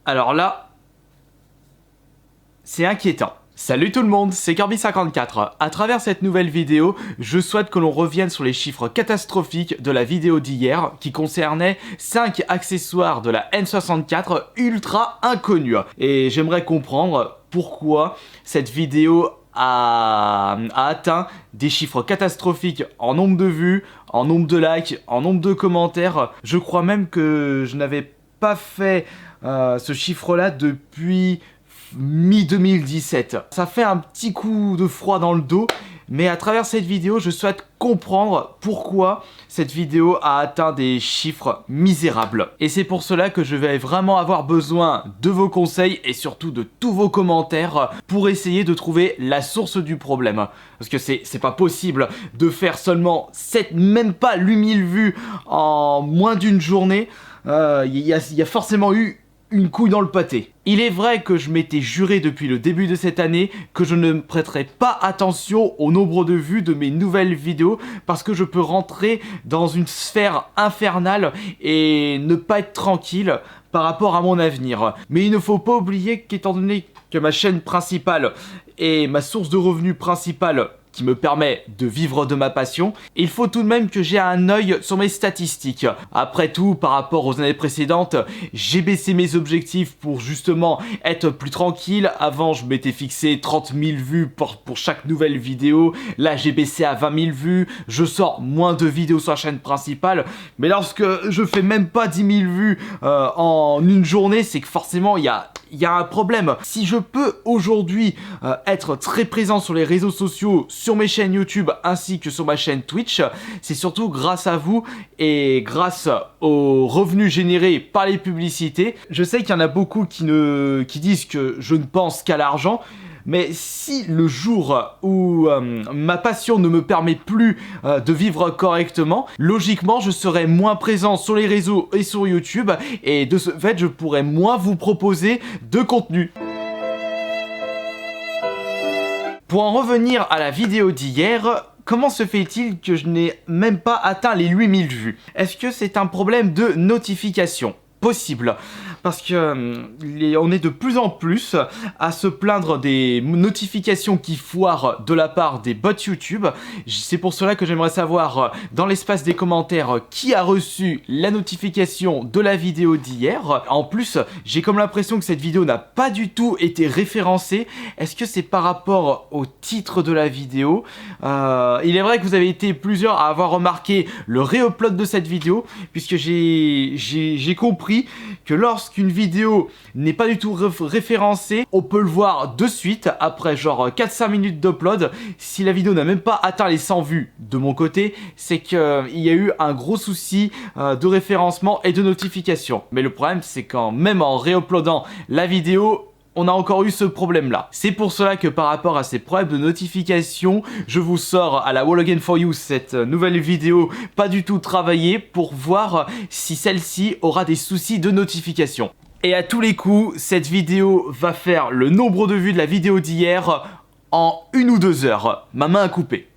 Alors là, c'est inquiétant. Salut tout le monde, c'est Kirby54. À travers cette nouvelle vidéo, je souhaite que l'on revienne sur les chiffres catastrophiques de la vidéo d'hier qui concernait 5 accessoires de la N64 ultra inconnus. Et j'aimerais comprendre pourquoi cette vidéo a atteint des chiffres catastrophiques en nombre de vues, en nombre de likes, en nombre de commentaires. Je crois même que je n'avais pas fait ce chiffre-là depuis mi-2017. Ça fait un petit coup de froid dans le dos, mais à travers cette vidéo, je souhaite comprendre pourquoi cette vidéo a atteint des chiffres misérables. Et c'est pour cela que je vais vraiment avoir besoin de vos conseils et surtout de tous vos commentaires pour essayer de trouver la source du problème. Parce que c'est pas possible de faire seulement même pas 8000 vues en moins d'une journée. Il y a forcément eu une couille dans le pâté. Il est vrai que je m'étais juré depuis le début de cette année que je ne prêterais pas attention au nombre de vues de mes nouvelles vidéos parce que je peux rentrer dans une sphère infernale et ne pas être tranquille par rapport à mon avenir. Mais il ne faut pas oublier qu'étant donné que ma chaîne principale est ma source de revenus principale qui me permet de vivre de ma passion, il faut tout de même que j'ai un œil sur mes statistiques. Après tout, par rapport aux années précédentes, j'ai baissé mes objectifs pour justement être plus tranquille. Avant, je m'étais fixé 30 000 vues pour chaque nouvelle vidéo. Là, j'ai baissé à 20 000 vues. Je sors moins de vidéos sur la chaîne principale. Mais lorsque je fais même pas 10 000 vues en une journée, c'est que forcément, il y a un problème. Si je peux aujourd'hui être très présent sur les réseaux sociaux, sur mes chaînes YouTube ainsi que sur ma chaîne Twitch, c'est surtout grâce à vous et grâce aux revenus générés par les publicités. Je sais qu'il y en a beaucoup qui disent que je ne pense qu'à l'argent. Mais si le jour où ma passion ne me permet plus de vivre correctement, logiquement je serai moins présent sur les réseaux et sur YouTube et de ce fait je pourrai moins vous proposer de contenu. Pour en revenir à la vidéo d'hier, comment se fait-il que je n'ai même pas atteint les 8000 vues? Est-ce que c'est un problème de notification? Possible, parce que on est de plus en plus à se plaindre des notifications qui foirent de la part des bots YouTube. C'est pour cela que j'aimerais savoir dans l'espace des commentaires qui a reçu la notification de la vidéo d'hier. En plus, j'ai comme l'impression que cette vidéo n'a pas du tout été référencée. Est-ce que c'est par rapport au titre de la vidéo? Il est vrai que vous avez été plusieurs à avoir remarqué le réupload de cette vidéo, puisque j'ai compris que lorsqu'une vidéo n'est pas du tout référencée, on peut le voir de suite après genre 4-5 minutes d'upload. Si la vidéo n'a même pas atteint les 100 vues de mon côté, c'est qu'il y a eu un gros souci de référencement et de notification. Mais le problème c'est qu'en même en réuploadant la vidéo, on a encore eu ce problème là. C'est pour cela que par rapport à ces problèmes de notification, je vous sors à la Wall Again For You cette nouvelle vidéo pas du tout travaillée pour voir si celle-ci aura des soucis de notification. Et à tous les coups, cette vidéo va faire le nombre de vues de la vidéo d'hier en 1 ou 2 heures. Ma main a coupé.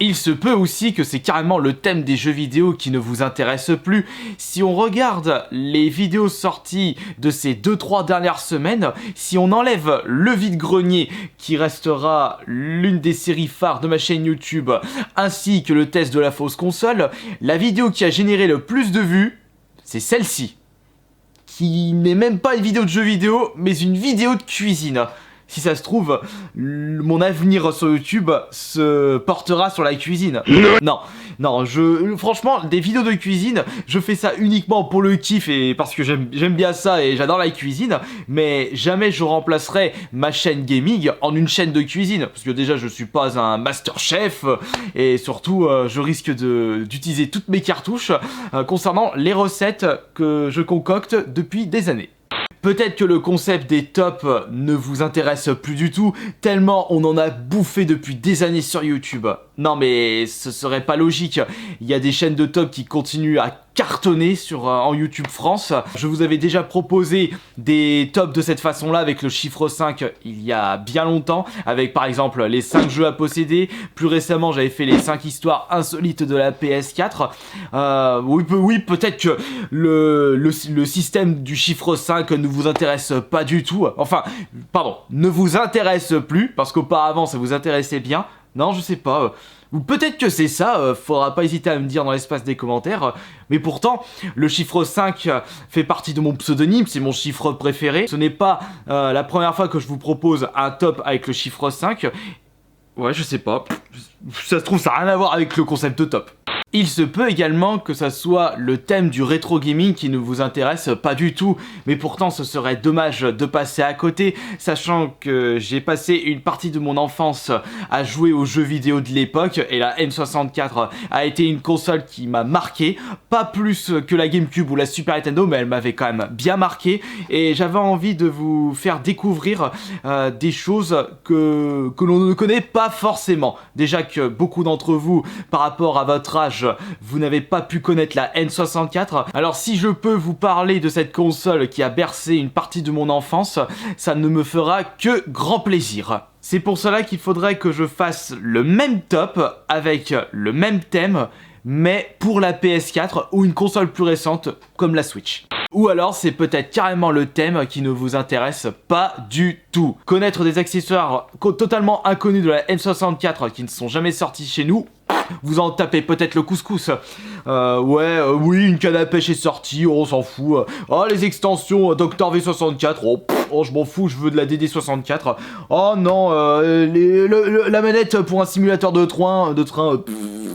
Il se peut aussi que c'est carrément le thème des jeux vidéo qui ne vous intéresse plus. Si on regarde les vidéos sorties de ces 2-3 dernières semaines, si on enlève le vide-grenier qui restera l'une des séries phares de ma chaîne YouTube, ainsi que le test de la fausse console, la vidéo qui a généré le plus de vues, c'est celle-ci. Qui n'est même pas une vidéo de jeux vidéo, mais une vidéo de cuisine. Si ça se trouve, mon avenir sur YouTube se portera sur la cuisine. Non, franchement, des vidéos de cuisine, je fais ça uniquement pour le kiff et parce que j'aime bien ça et j'adore la cuisine, mais jamais je remplacerai ma chaîne gaming en une chaîne de cuisine, parce que déjà je suis pas un master chef et surtout je risque d'utiliser toutes mes cartouches concernant les recettes que je concocte depuis des années. Peut-être que le concept des tops ne vous intéresse plus du tout, tellement on en a bouffé depuis des années sur YouTube. Non mais ce serait pas logique. Il y a des chaînes de top qui continuent à cartonner en YouTube France. Je vous avais déjà proposé des tops de cette façon-là avec le chiffre 5 il y a bien longtemps, avec par exemple les 5 jeux à posséder. Plus récemment, j'avais fait les 5 histoires insolites de la PS4. Oui, peut-être que le système du chiffre 5 ne vous intéresse pas du tout. Enfin, pardon, ne vous intéresse plus, parce qu'auparavant ça vous intéressait bien. Non, je sais pas. Ou peut-être que c'est ça, faudra pas hésiter à me dire dans l'espace des commentaires. Mais pourtant, le chiffre 5 fait partie de mon pseudonyme, c'est mon chiffre préféré. Ce n'est pas la première fois que je vous propose un top avec le chiffre 5. Ouais, je sais pas. Ça se trouve, ça n'a rien à voir avec le concept de top. Il se peut également que ça soit le thème du rétro gaming qui ne vous intéresse pas du tout, mais pourtant ce serait dommage de passer à côté, sachant que j'ai passé une partie de mon enfance à jouer aux jeux vidéo de l'époque, et la N64 a été une console qui m'a marqué, pas plus que la GameCube ou la Super Nintendo, mais elle m'avait quand même bien marqué, et j'avais envie de vous faire découvrir des choses que l'on ne connaît pas forcément. Déjà que beaucoup d'entre vous, par rapport à votre âge, vous n'avez pas pu connaître la N64. Alors si je peux vous parler de cette console qui a bercé une partie de mon enfance, ça ne me fera que grand plaisir. C'est pour cela qu'il faudrait que je fasse le même top avec le même thème, mais pour la PS4 ou une console plus récente comme la Switch. Ou alors c'est peut-être carrément le thème qui ne vous intéresse pas du tout. Connaître des accessoires totalement inconnus de la N64 qui ne sont jamais sortis chez nous, vous en tapez peut-être le couscous. Oui, une canne à pêche est sortie, on s'en fout. Oh, les extensions Dr V64, oh, je m'en fous, je veux de la DD64. Oh non, la manette pour un simulateur de train,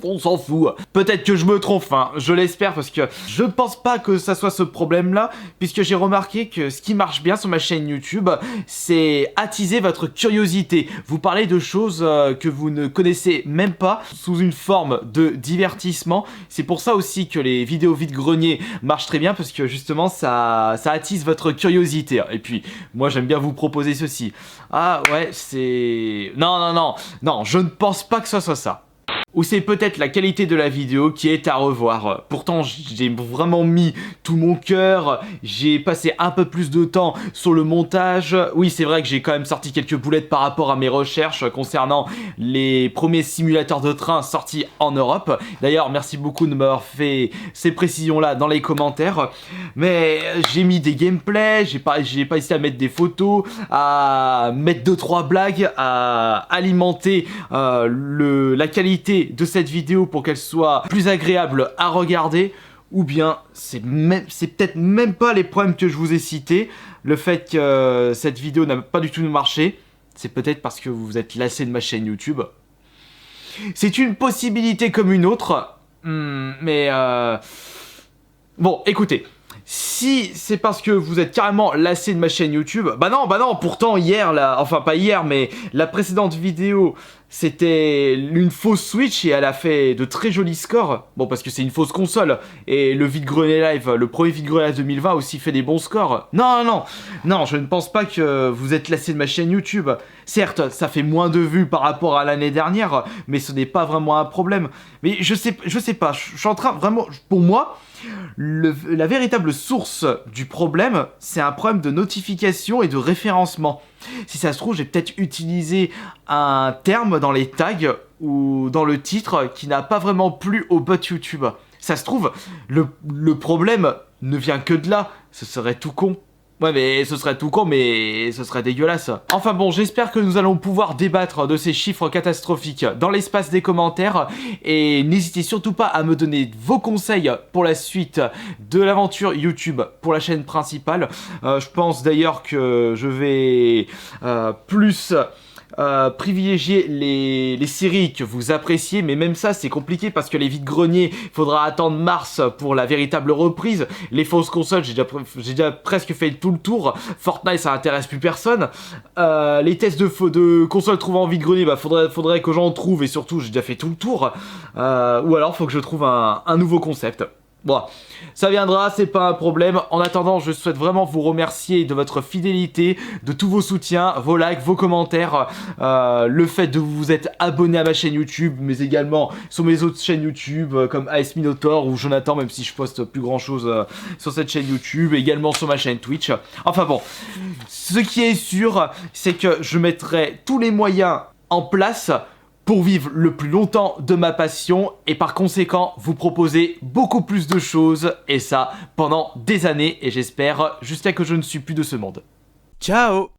on s'en fout. Peut-être que je me trompe, hein, je l'espère, parce que je pense pas que ça soit ce problème-là, puisque j'ai remarqué que ce qui marche bien sur ma chaîne YouTube, c'est attiser votre curiosité. Vous parlez de choses que vous ne connaissez même pas, sous une forme de divertissement. C'est pour ça aussi que les vidéos vide-grenier marchent très bien, parce que justement ça attise votre curiosité. Et puis moi j'aime bien vous proposer ceci. Ah ouais, c'est... Non, je ne pense pas que ce soit ça. Ou c'est peut-être la qualité de la vidéo qui est à revoir. Pourtant, j'ai vraiment mis tout mon cœur, j'ai passé un peu plus de temps sur le montage. Oui, c'est vrai que j'ai quand même sorti quelques boulettes par rapport à mes recherches concernant les premiers simulateurs de train sortis en Europe. D'ailleurs, merci beaucoup de m'avoir fait ces précisions-là dans les commentaires. Mais j'ai mis des gameplays, j'ai pas hésité à mettre des photos, à mettre 2-3 blagues, à alimenter la qualité de cette vidéo pour qu'elle soit plus agréable à regarder, ou bien c'est peut-être même pas les problèmes que je vous ai cités. Le fait que cette vidéo n'a pas du tout marché, c'est peut-être parce que vous êtes lassé de ma chaîne YouTube. C'est une possibilité comme une autre, mais bon, écoutez. Si c'est parce que vous êtes carrément lassé de ma chaîne YouTube, bah non, pourtant hier, enfin pas hier, mais la précédente vidéo, c'était une fausse Switch et elle a fait de très jolis scores. Bon, parce que c'est une fausse console, et le vide-grenier live, le premier vide-grenier live 2020 a aussi fait des bons scores. Non, je ne pense pas que vous êtes lassé de ma chaîne YouTube. Certes, ça fait moins de vues par rapport à l'année dernière, mais ce n'est pas vraiment un problème. Mais je sais pas, je suis en train, vraiment, pour moi... La véritable source du problème, c'est un problème de notification et de référencement. Si ça se trouve, j'ai peut-être utilisé un terme dans les tags ou dans le titre qui n'a pas vraiment plu au bot YouTube. Ça se trouve, le problème ne vient que de là, ce serait tout con. Ouais, mais ce serait tout con, mais ce serait dégueulasse. Enfin bon, j'espère que nous allons pouvoir débattre de ces chiffres catastrophiques dans l'espace des commentaires. Et n'hésitez surtout pas à me donner vos conseils pour la suite de l'aventure YouTube pour la chaîne principale. Je pense d'ailleurs que je vais plus... privilégier les séries que vous appréciez, mais même ça c'est compliqué parce que les vides-greniers, il faudra attendre mars pour la véritable reprise. Les fausses consoles, j'ai déjà presque fait tout le tour. Fortnite, ça intéresse plus personne. Les tests de consoles trouvées en vide-grenier, bah faudrait que j'en trouve, et surtout j'ai déjà fait tout le tour. Ou alors faut que je trouve un nouveau concept. Bon, ça viendra, c'est pas un problème. En attendant, je souhaite vraiment vous remercier de votre fidélité, de tous vos soutiens, vos likes, vos commentaires, le fait de vous être abonné à ma chaîne YouTube, mais également sur mes autres chaînes YouTube comme AS Minotaur ou Jonathan, même si je poste plus grand chose sur cette chaîne YouTube, également sur ma chaîne Twitch. Enfin bon, ce qui est sûr, c'est que je mettrai tous les moyens en place pour vivre le plus longtemps de ma passion et par conséquent vous proposer beaucoup plus de choses et ça pendant des années et j'espère jusqu'à que je ne suis plus de ce monde. Ciao!